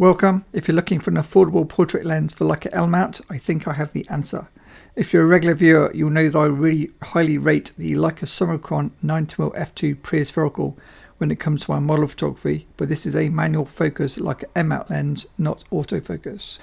Welcome. If you're looking for an affordable portrait lens for Leica L mount, I think I have the answer. If you're a regular viewer, you'll know that I really highly rate the Leica 7mm f2 pre-spherical when it comes to my model photography, but this is a manual focus Leica M mount lens, not autofocus.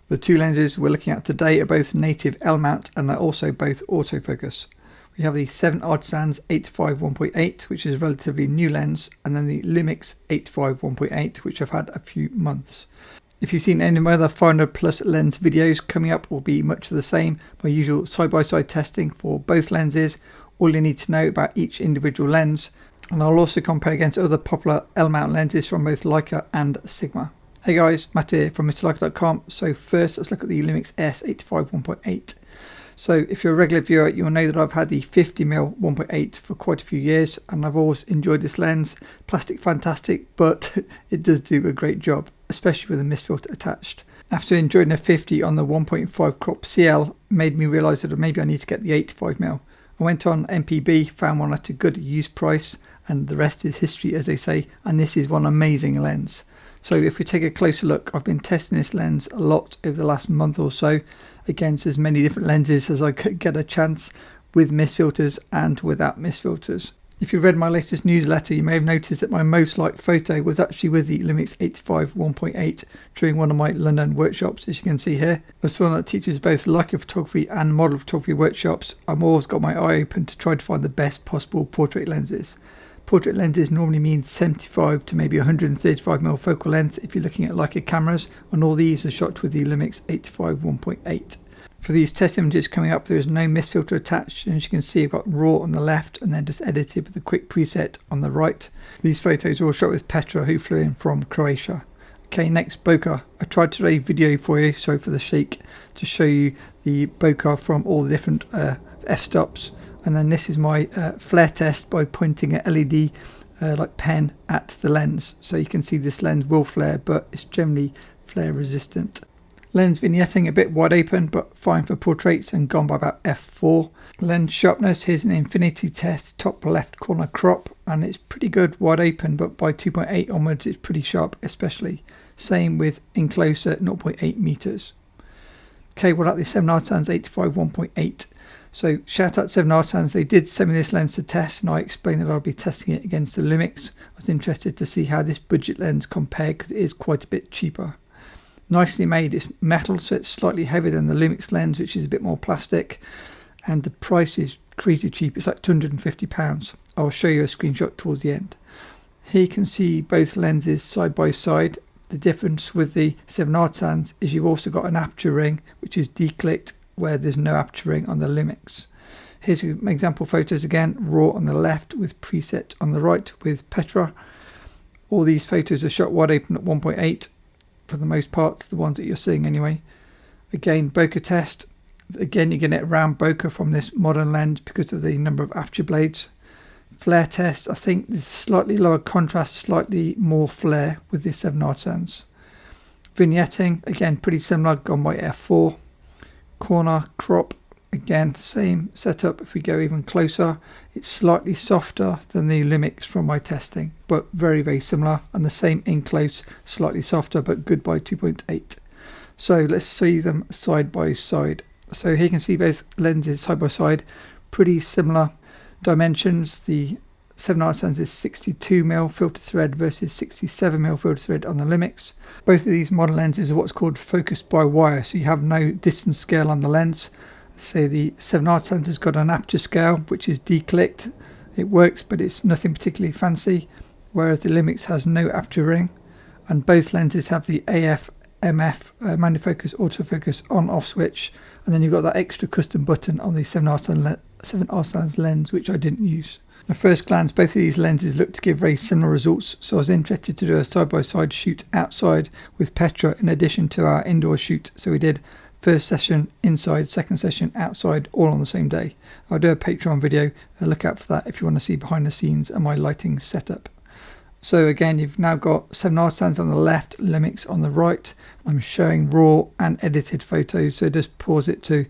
The two lenses we're looking at today are both native L mount and they're also both autofocus. We have the 7Artisans 85mm f1.8, which is a relatively new lens, and then the Lumix S f1.8, which I've had a few months. If you've seen any of my other 500 plus lens videos, coming up will be much of the same. My usual side-by-side testing for both lenses, all you need to know about each individual lens, and I'll also compare against other popular L mount lenses from both Leica and Sigma. Hey guys, Matt here from MrLeica.com. So first, let's look at the Lumix S f1.8. So if you're a regular viewer, you'll know that I've had the 50mm 1.8 for quite a few years, and I've always enjoyed this lens. Plastic fantastic, but it does do a great job, especially with a mist filter attached. After enjoying a 50 on the 1.5 crop CL, made me realise that maybe I need to get the 85mm. I went on MPB, found one at a good use price, and the rest is history, as they say, and this is one amazing lens. So if we take a closer look, I've been testing this lens a lot over the last month or so against as many different lenses as I could get a chance, with mist filters and without mist filters. If you read my latest newsletter, you may have noticed that my most liked photo was actually with the Lumix S f1.8 during one of my London workshops, as you can see here. As someone that teaches both Leica photography and model photography workshops, I've always got my eye open to try to find the best possible portrait lenses. Portrait lenses normally mean 75 to maybe 135mm focal length if you're looking at Leica cameras, and all these are shot with the Lumix S f1.8. For these test images coming up, there is no mist filter attached, and as you can see, I've got raw on the left and then just edited with a quick preset on the right. These photos are all shot with Petra, who flew in from Croatia. Okay, next bokeh. I tried to do a video for you, sorry for the shake, to show you the bokeh from all the different f-stops. And then this is my flare test by pointing an LED like pen at the lens. So you can see this lens will flare, but it's generally flare resistant. Lens vignetting a bit wide open, but fine for portraits and gone by about f4. Lens sharpness, here's an infinity test, top left corner crop, and it's pretty good wide open, but by 2.8 onwards it's pretty sharp especially. Same with in closer 0.8 meters. Okay, what about the 7Artisans 85mm 1.8? So shout out to 7Artisans, they did send me this lens to test, and I explained that I'll be testing it against the Lumix. I was interested to see how this budget lens compared, because it is quite a bit cheaper. Nicely made, it's metal, so it's slightly heavier than the Lumix lens, which is a bit more plastic, and the price is crazy cheap. It's like £250. I'll show you a screenshot towards the end. Here you can see both lenses side by side. The difference with the 7Artisans is you've also got an aperture ring, which is declicked, where there's no aperture ring on the Lumix. Here's some example photos again, raw on the left with preset on the right with Petra. All these photos are shot wide open at 1.8 for the most part, the ones that you're seeing anyway. Again, bokeh test. Again, you're going to get round bokeh from this modern lens because of the number of aperture blades. Flare test, I think there's slightly lower contrast, slightly more flare with this 7Artisans. Vignetting, again, pretty similar, gone by f4. Corner crop, again same setup. If we go even closer, it's slightly softer than the Lumix from my testing, but very similar, and the same in close, slightly softer but good by 2.8. So let's see them side by side. So here you can see both lenses side by side, pretty similar dimensions. The 7Artisans is 62mm filter thread versus 67mm filter thread on the Lumix. Both of these model lenses are what's called focused by wire, so you have no distance scale on the lens. Say the 7Artisans has got an aperture scale which is declicked. It works, but it's nothing particularly fancy, whereas the Lumix has no aperture ring, and both lenses have the AF/MF manual focus autofocus on off switch, and then you've got that extra custom button on the 7Artisans lens, which I didn't use. At first glance, both of these lenses look to give very similar results, so I was interested to do a side-by-side shoot outside with Petra in addition to our indoor shoot. So we did first session inside, second session outside, all on the same day. I'll do a Patreon video, look out for that if you want to see behind the scenes and my lighting setup. So again, you've now got 7Artisans on the left, Lumix on the right. I'm showing raw and edited photos, so just pause it to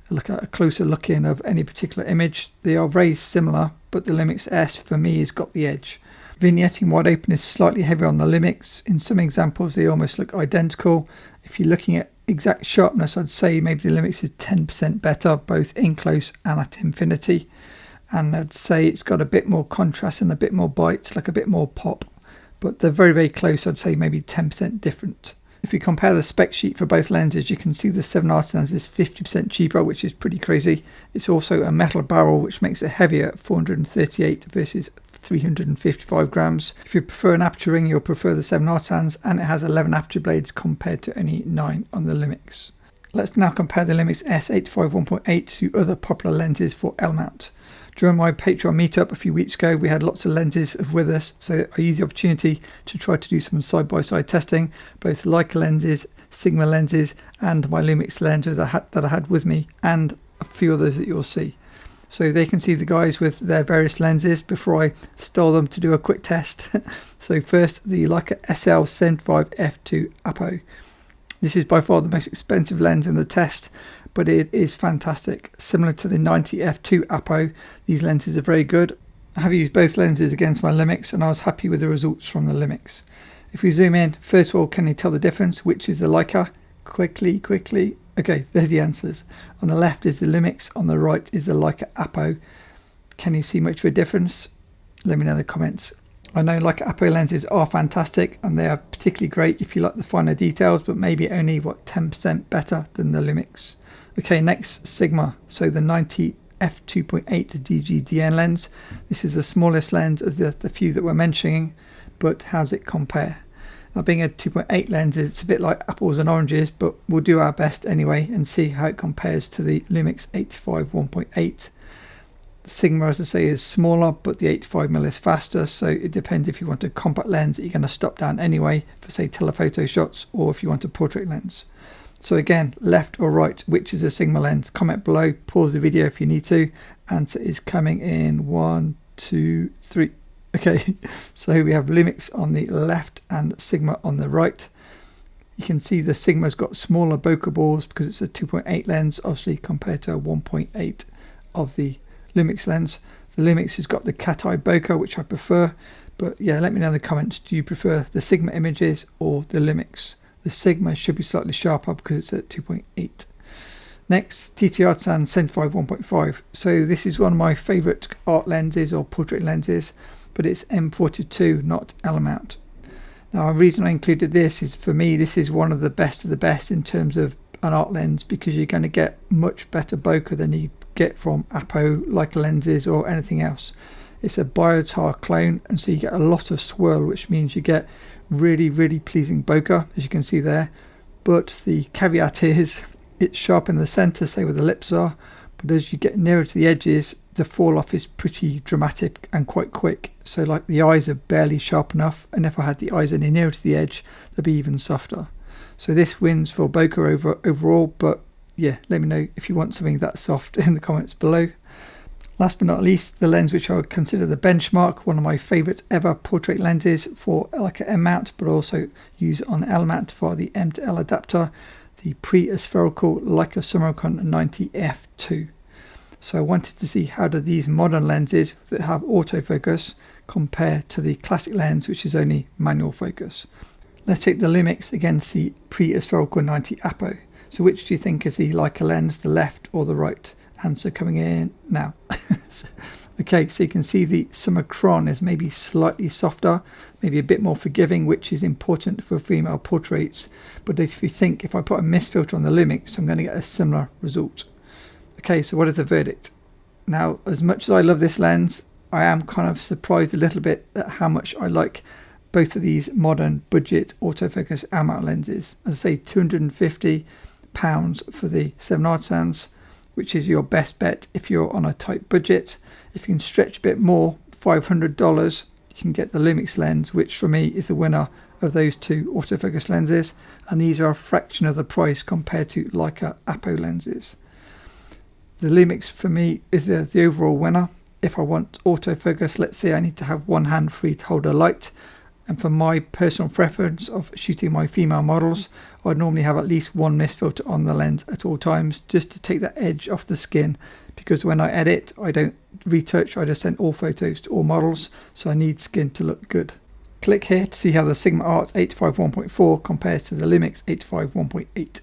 look at a closer look in of any particular image. They are very similar, but the Lumix S for me has got the edge. Vignetting wide open is slightly heavier on the Lumix. In some examples they almost look identical. If you're looking at exact sharpness, I'd say maybe the Lumix is 10% better, both in close and at infinity. And I'd say it's got a bit more contrast and a bit more bite, like a bit more pop. But they're very, very close. I'd say maybe 10% different. If you compare the spec sheet for both lenses, you can see the 7Artisans is 50% cheaper, which is pretty crazy. It's also a metal barrel, which makes it heavier at 438 versus 355 grams. If you prefer an aperture ring, you'll prefer the 7Artisans, and it has 11 aperture blades compared to only 9 on the Lumix. Let's now compare the Lumix S 85 to other popular lenses for L-mount. During my Patreon meetup a few weeks ago, we had lots of lenses with us, so I used the opportunity to try to do some side-by-side testing, both Leica lenses, Sigma lenses, and my Lumix lens that I had with me, and a few others that you'll see. So they can see the guys with their various lenses before I stole them to do a quick test. So first, the Leica SL75 f2 Apo. This is by far the most expensive lens in the test, but it is fantastic. Similar to the 90 f2 Apo, these lenses are very good. I have used both lenses against my Lumix and I was happy with the results from the Lumix. If we zoom in, first of all, can you tell the difference? Which is the Leica? Quickly. Okay, there's the answers. On the left is the Lumix, on the right is the Leica Apo. Can you see much of a difference? Let me know in the comments. I know Leica Apo lenses are fantastic and they are particularly great if you like the finer details, but maybe only 10% better than the Lumix. Okay, next, Sigma. So the 90 f2.8 DGDN lens. This is the smallest lens of the few that we're mentioning, but how does it compare? Now, being a 2.8 lens, it's a bit like apples and oranges, but we'll do our best anyway and see how it compares to the Lumix 85 1.8. The Sigma, as I say, is smaller, but the 85mm is faster, so it depends if you want a compact lens that you're going to stop down anyway for, say, telephoto shots, or if you want a portrait lens. So again, left or right, which is a Sigma lens? Comment below, pause the video if you need to. Answer is coming in 1, 2, 3. Okay, so we have Lumix on the left and Sigma on the right. You can see the Sigma's got smaller bokeh balls because it's a 2.8 lens, obviously, compared to a 1.8 of the Lumix lens. The Lumix has got the cat eye bokeh, which I prefer, but yeah, let me know in the comments, do you prefer the Sigma images or the Lumix? The Sigma should be slightly sharper because it's at 2.8. Next, Artisan 75 1.5. So this is one of my favorite art lenses or portrait lenses, but it's M42, not L mount. Now, the reason I included this is, for me, this is one of the best in terms of an art lens, because you're going to get much better bokeh than you get from Apo, Leica lenses or anything else. It's a biotar clone, and so you get a lot of swirl, which means you get really pleasing bokeh, as you can see there. But the caveat is it's sharp in the center, say where the lips are, but as you get nearer to the edges, the fall off is pretty dramatic and quite quick. So like the eyes are barely sharp enough, and if I had the eyes any nearer to the edge, they'd be even softer. So this wins for bokeh overall, but yeah, let me know if you want something that soft in the comments below. Last but not least, the lens which I would consider the benchmark, one of my favourite ever portrait lenses for like an M mount, but also use on L mount for the M to L adapter, the pre-aspherical Leica Summicron 90 f2. So I wanted to see how do these modern lenses that have autofocus compare to the classic lens, which is only manual focus. Let's take the Lumix against the pre-aspherical 90 Apo. So which do you think is the Leica lens, the left or the right? Answer coming in now. Okay, so you can see the Summicron is maybe slightly softer, maybe a bit more forgiving, which is important for female portraits. But if you think, if I put a mist filter on the Lumix, I'm going to get a similar result. Okay, so what is the verdict? Now, as much as I love this lens, I am kind of surprised a little bit at how much I like both of these modern budget autofocus L-mount lenses. As I say, £250 for the 7Artisans, which is your best bet if you're on a tight budget. If you can stretch a bit more, $500, you can get the Lumix lens, which for me is the winner of those two autofocus lenses, and these are a fraction of the price compared to Leica Apo lenses. The Lumix for me is the overall winner. If I want autofocus, let's say I need to have one hand free to hold a light, And for my personal preference of shooting my female models, I'd normally have at least one mist filter on the lens at all times, just to take that edge off the skin, because when I edit I don't retouch, I just send all photos to all models, so I need skin to look good. Click here to see how the Sigma Art 85 1.4 compares to the Lumix 85 1.8.